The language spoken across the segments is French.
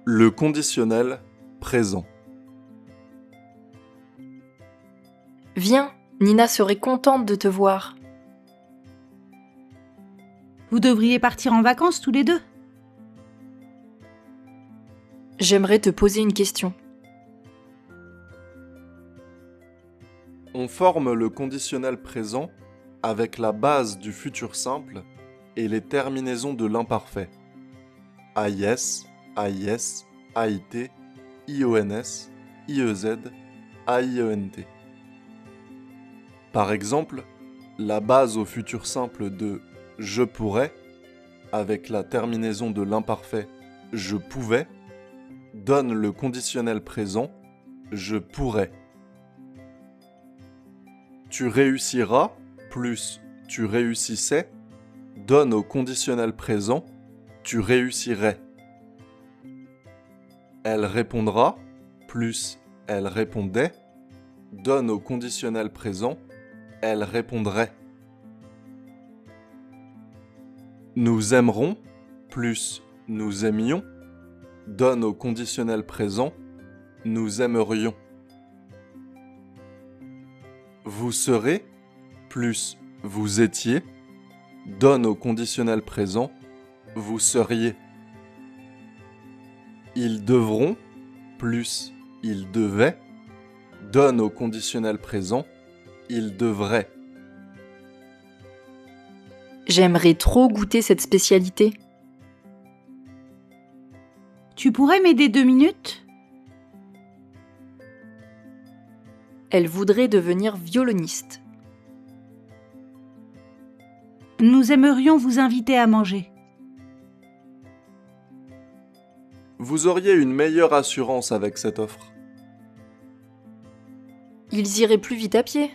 Le conditionnel présent. Viens, Nina serait contente de te voir. Vous devriez partir en vacances tous les deux. J'aimerais te poser une question. On forme le conditionnel présent avec la base du futur simple et les terminaisons de l'imparfait. AIS, AIS, AIT, IONS, IEZ, AIENT. Par exemple, la base au futur simple de « je pourrais » avec la terminaison de l'imparfait « je pouvais » donne le conditionnel présent « je pourrais ». Tu réussiras plus tu réussissais donne au conditionnel présent tu réussirais. Elle répondra plus elle répondait donne au conditionnel présent elle répondrait. Nous aimerons plus nous aimions donne au conditionnel présent nous aimerions. Vous serez plus vous étiez donne au conditionnel présent vous seriez. Ils devront plus ils devaient donne au conditionnel présent ils devraient. J'aimerais trop goûter cette spécialité. Tu pourrais m'aider 2 minutes ? Elle voudrait devenir violoniste. Nous aimerions vous inviter à manger. Vous auriez une meilleure assurance avec cette offre. Ils iraient plus vite à pied.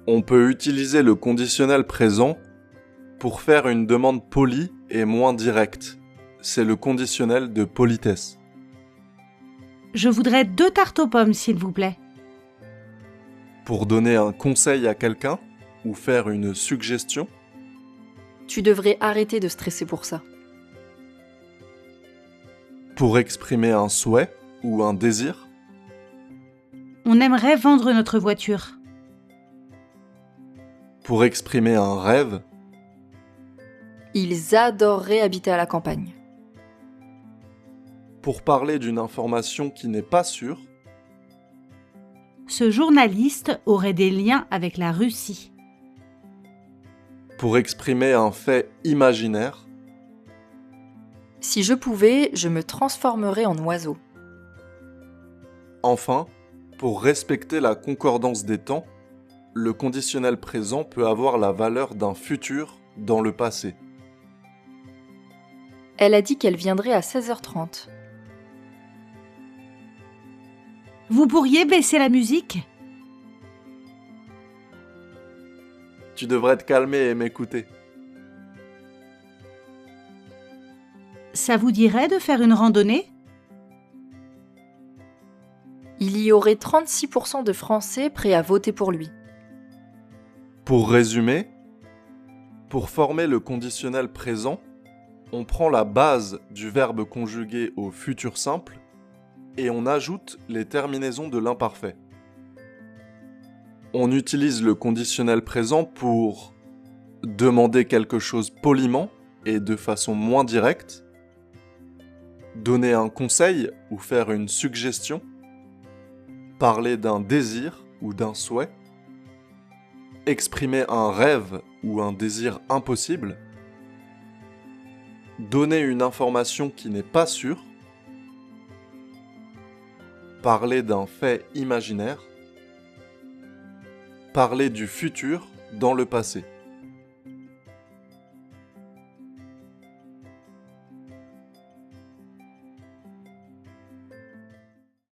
On peut utiliser le conditionnel présent pour faire une demande polie et moins directe. C'est le conditionnel de politesse. Je voudrais 2 tartes aux pommes, s'il vous plaît. Pour donner un conseil à quelqu'un ou faire une suggestion, Tu devrais arrêter de stresser pour ça. pour exprimer un souhait ou un désir, On aimerait vendre notre voiture. pour exprimer un rêve, Ils adoreraient habiter à la campagne. pour parler d'une information qui n'est pas sûre, Ce journaliste aurait des liens avec la Russie. pour exprimer un fait imaginaire, Si je pouvais, je me transformerais en oiseau. enfin, pour respecter la concordance des temps, le conditionnel présent peut avoir la valeur d'un futur dans le passé. Elle a dit qu'elle viendrait à 16h30. Vous pourriez baisser la musique ? Tu devrais te calmer et m'écouter. Ça vous dirait de faire une randonnée ? Il y aurait 36% de Français prêts à voter pour lui. Pour résumer, pour former le conditionnel présent, on prend la base du verbe conjugué au futur simple et on ajoute les terminaisons de l'imparfait. On utilise le conditionnel présent pour demander quelque chose poliment et de façon moins directe, donner un conseil ou faire une suggestion, parler d'un désir ou d'un souhait, exprimer un rêve ou un désir impossible, donner une information qui n'est pas sûre, parler d'un fait imaginaire, parler du futur dans le passé.